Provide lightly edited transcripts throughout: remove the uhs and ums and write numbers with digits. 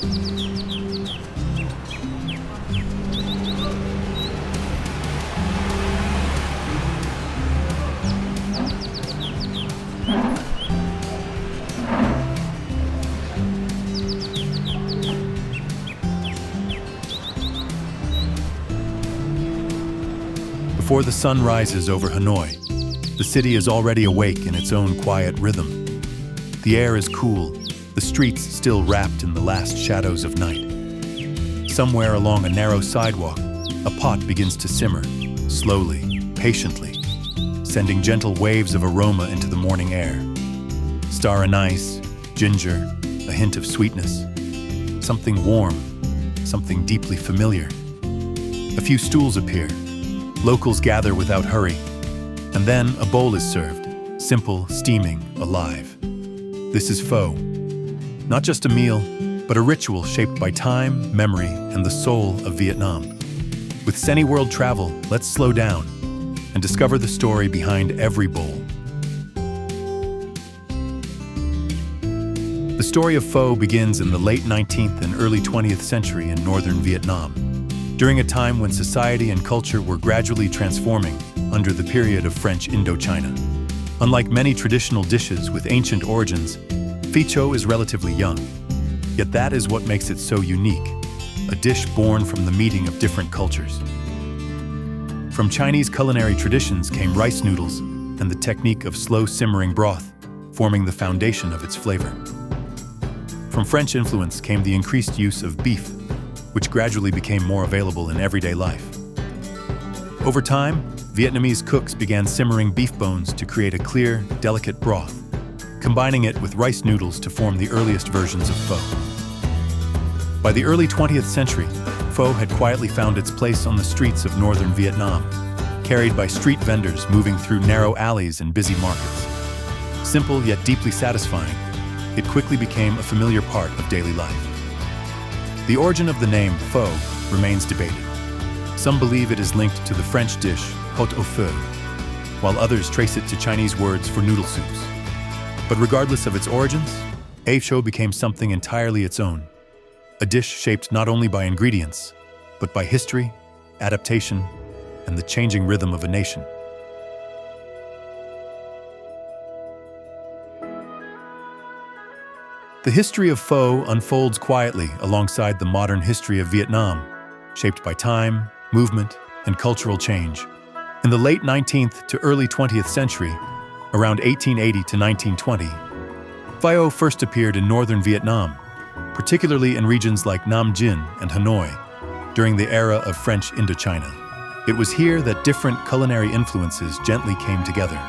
Before the sun rises over Hanoi, the city is already awake in its own quiet rhythm. The air is cool, the streets still wrapped in the last shadows of night. Somewhere along a narrow sidewalk, a pot begins to simmer, slowly, patiently, sending gentle waves of aroma into the morning air. Star anise, ginger, a hint of sweetness. Something warm, something deeply familiar. A few stools appear. Locals gather without hurry. And then a bowl is served, simple, steaming, alive. This is pho. Not just a meal, but a ritual shaped by time, memory, and the soul of Vietnam. With Seni World Travel, let's slow down and discover the story behind every bowl. The story of pho begins in the late 19th and early 20th century in northern Vietnam, during a time when society and culture were gradually transforming under the period of French Indochina. Unlike many traditional dishes with ancient origins, PHO is relatively young. Yet that is what makes it so unique, a dish born from the meeting of different cultures. From Chinese culinary traditions came rice noodles and the technique of slow simmering broth, forming the foundation of its flavor. From French influence came the increased use of beef, which gradually became more available in everyday life. Over time, Vietnamese cooks began simmering beef bones to create a clear, delicate broth, combining it with rice noodles to form the earliest versions of pho. By the early 20th century, pho had quietly found its place on the streets of northern Vietnam, carried by street vendors moving through narrow alleys and busy markets. Simple yet deeply satisfying, it quickly became a familiar part of daily life. The origin of the name pho remains debated. Some believe it is linked to the French dish pot au feu, while others trace it to Chinese words for noodle soups. But regardless of its origins, PHO became something entirely its own, a dish shaped not only by ingredients, but by history, adaptation, and the changing rhythm of a nation. The history of pho unfolds quietly alongside the modern history of Vietnam, shaped by time, movement, and cultural change. In the late 19th to early 20th century, around 1880 to 1920, pho first appeared in northern Vietnam, particularly in regions like Nam Dinh and Hanoi, during the era of French Indochina. It was here that different culinary influences gently came together.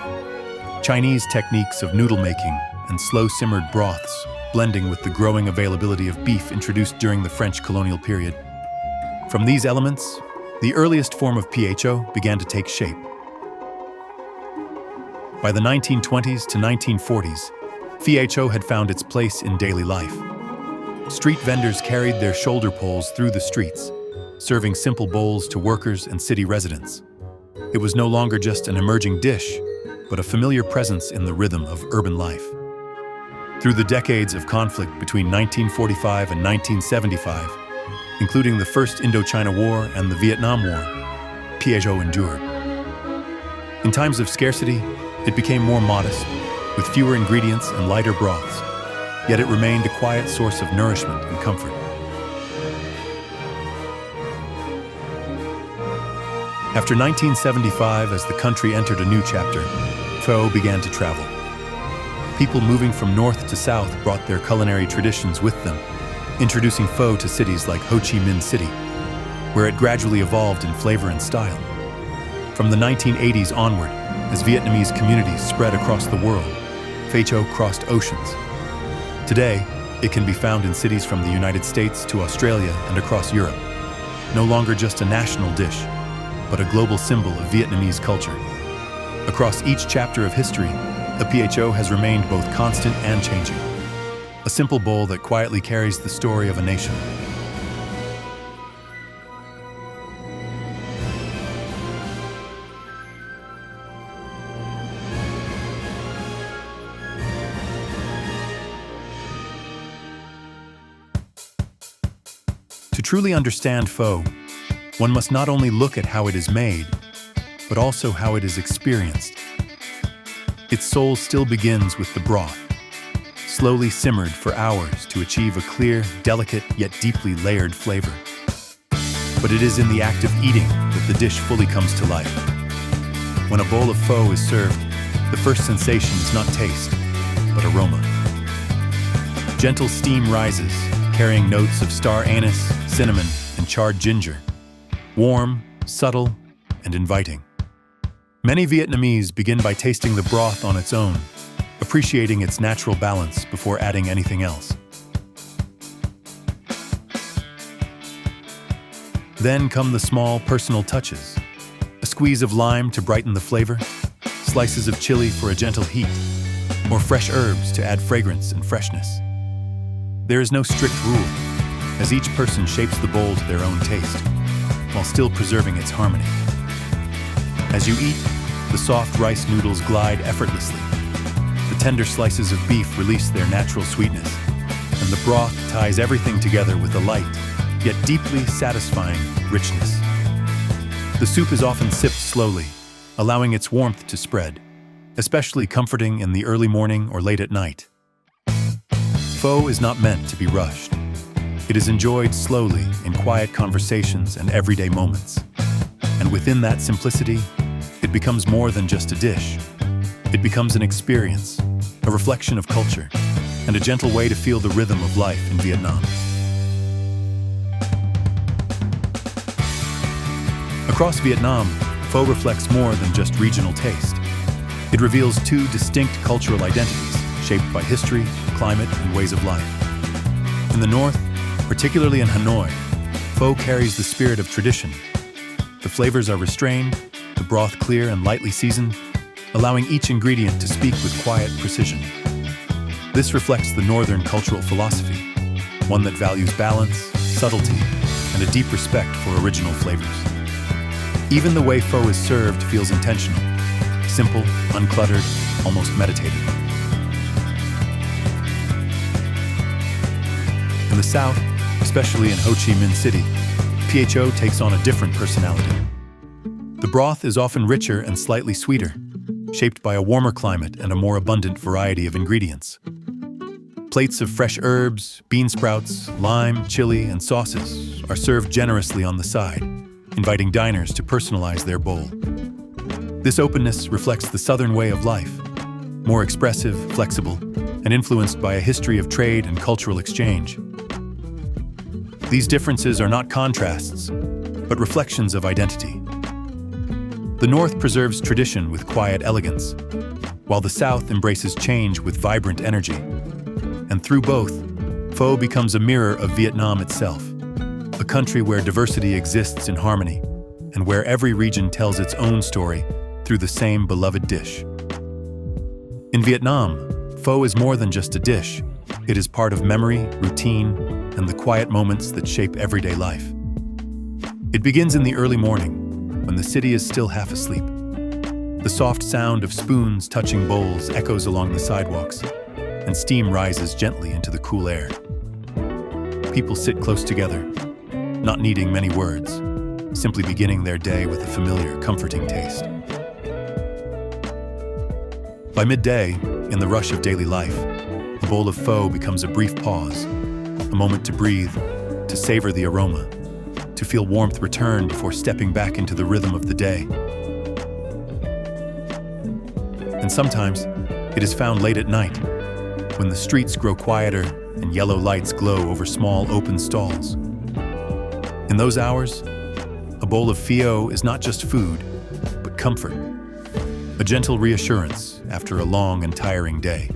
Chinese techniques of noodle making and slow-simmered broths, blending with the growing availability of beef introduced during the French colonial period. From these elements, the earliest form of PHO began to take shape. By the 1920s to 1940s, PHO had found its place in daily life. Street vendors carried their shoulder poles through the streets, serving simple bowls to workers and city residents. It was no longer just an emerging dish, but a familiar presence in the rhythm of urban life. Through the decades of conflict between 1945 and 1975, including the First Indochina War and the Vietnam War, PHO endured. In times of scarcity, it became more modest, with fewer ingredients and lighter broths, yet it remained a quiet source of nourishment and comfort. After 1975, as the country entered a new chapter, pho began to travel. People moving from north to south brought their culinary traditions with them, introducing pho to cities like Ho Chi Minh City, where it gradually evolved in flavor and style. From the 1980s onward, as Vietnamese communities spread across the world, PHO crossed oceans. Today, it can be found in cities from the United States to Australia and across Europe, no longer just a national dish, but a global symbol of Vietnamese culture. Across each chapter of history, the PHO has remained both constant and changing, a simple bowl that quietly carries the story of a nation. To truly understand pho, one must not only look at how it is made, but also how it is experienced. Its soul still begins with the broth, slowly simmered for hours to achieve a clear, delicate, yet deeply layered flavor. But it is in the act of eating that the dish fully comes to life. When a bowl of pho is served, the first sensation is not taste, but aroma. Gentle steam rises, carrying notes of star anise, cinnamon, and charred ginger. Warm, subtle, and inviting. Many Vietnamese begin by tasting the broth on its own, appreciating its natural balance before adding anything else. Then come the small, personal touches. A squeeze of lime to brighten the flavor, slices of chili for a gentle heat, or fresh herbs to add fragrance and freshness. There is no strict rule, as each person shapes the bowl to their own taste, while still preserving its harmony. As you eat, the soft rice noodles glide effortlessly. The tender slices of beef release their natural sweetness, and the broth ties everything together with a light, yet deeply satisfying richness. The soup is often sipped slowly, allowing its warmth to spread, especially comforting in the early morning or late at night. Pho is not meant to be rushed. It is enjoyed slowly in quiet conversations and everyday moments. And within that simplicity, it becomes more than just a dish. It becomes an experience, a reflection of culture, and a gentle way to feel the rhythm of life in Vietnam. Across Vietnam, pho reflects more than just regional taste. It reveals two distinct cultural identities, shaped by history, climate, and ways of life. In the north, particularly in Hanoi, pho carries the spirit of tradition. The flavors are restrained, the broth clear and lightly seasoned, allowing each ingredient to speak with quiet precision. This reflects the northern cultural philosophy, one that values balance, subtlety, and a deep respect for original flavors. Even the way pho is served feels intentional, simple, uncluttered, almost meditative. In the south, especially in Ho Chi Minh City, PHO takes on a different personality. The broth is often richer and slightly sweeter, shaped by a warmer climate and a more abundant variety of ingredients. Plates of fresh herbs, bean sprouts, lime, chili, and sauces are served generously on the side, inviting diners to personalize their bowl. This openness reflects the Southern way of life, more expressive, flexible, and influenced by a history of trade and cultural exchange. These differences are not contrasts, but reflections of identity. The North preserves tradition with quiet elegance, while the South embraces change with vibrant energy. And through both, pho becomes a mirror of Vietnam itself, a country where diversity exists in harmony, and where every region tells its own story through the same beloved dish. In Vietnam, pho is more than just a dish. It is part of memory, routine, and the quiet moments that shape everyday life. It begins in the early morning, when the city is still half asleep. The soft sound of spoons touching bowls echoes along the sidewalks, and steam rises gently into the cool air. People sit close together, not needing many words, simply beginning their day with a familiar, comforting taste. By midday, in the rush of daily life, a bowl of pho becomes a brief pause, a moment to breathe, to savor the aroma, to feel warmth return before stepping back into the rhythm of the day. And sometimes, it is found late at night, when the streets grow quieter and yellow lights glow over small open stalls. In those hours, a bowl of pho is not just food, but comfort, a gentle reassurance after a long and tiring day.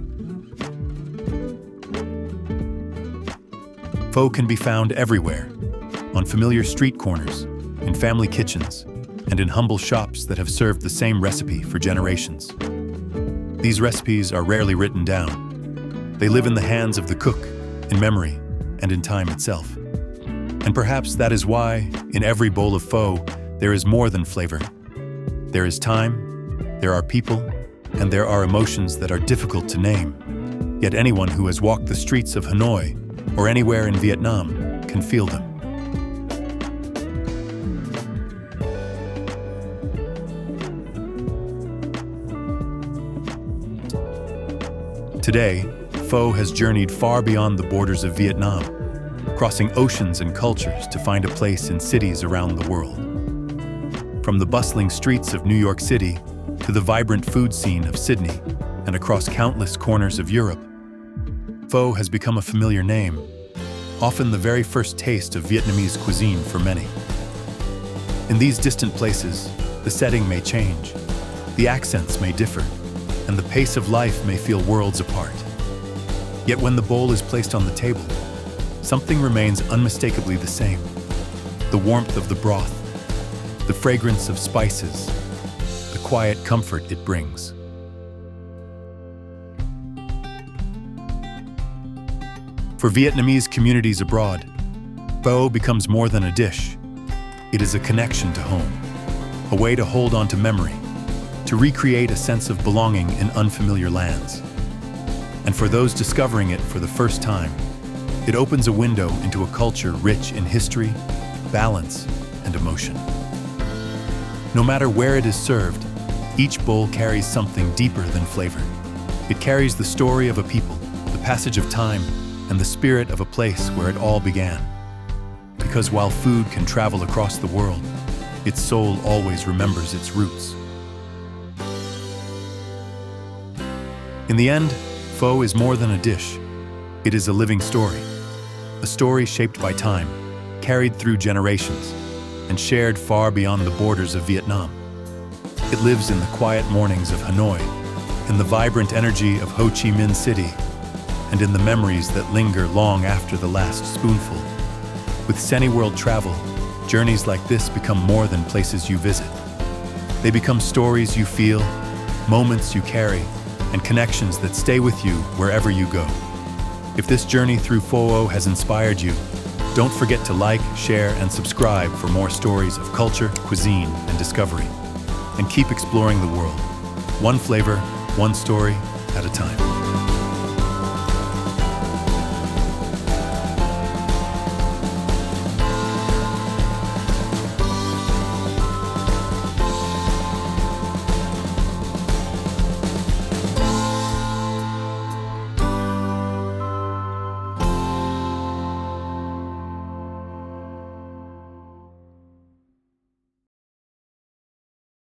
Pho can be found everywhere, on familiar street corners, in family kitchens, and in humble shops that have served the same recipe for generations. These recipes are rarely written down. They live in the hands of the cook, in memory, and in time itself. And perhaps that is why, in every bowl of pho, there is more than flavor. There is time, there are people, and there are emotions that are difficult to name. Yet anyone who has walked the streets of Hanoi or anywhere in Vietnam can feel them. Today, pho has journeyed far beyond the borders of Vietnam, crossing oceans and cultures to find a place in cities around the world. From the bustling streets of New York City to the vibrant food scene of Sydney and across countless corners of Europe, pho has become a familiar name, often the very first taste of Vietnamese cuisine for many. In these distant places, the setting may change, the accents may differ, and the pace of life may feel worlds apart. Yet when the bowl is placed on the table, something remains unmistakably the same. The warmth of the broth, the fragrance of spices, the quiet comfort it brings. For Vietnamese communities abroad, pho becomes more than a dish. It is a connection to home, a way to hold on to memory, to recreate a sense of belonging in unfamiliar lands. And for those discovering it for the first time, it opens a window into a culture rich in history, balance, and emotion. No matter where it is served, each bowl carries something deeper than flavor. It carries the story of a people, the passage of time, and the spirit of a place where it all began. Because while food can travel across the world, its soul always remembers its roots. In the end, pho is more than a dish. It is a living story. A story shaped by time, carried through generations, and shared far beyond the borders of Vietnam. It lives in the quiet mornings of Hanoi, in the vibrant energy of Ho Chi Minh City, and in the memories that linger long after the last spoonful. With World travel, journeys like this become more than places you visit. They become stories you feel, moments you carry, and connections that stay with you wherever you go. If this journey through pho has inspired you, don't forget to like, share, and subscribe for more stories of culture, cuisine, and discovery. And keep exploring the world, one flavor, one story at a time.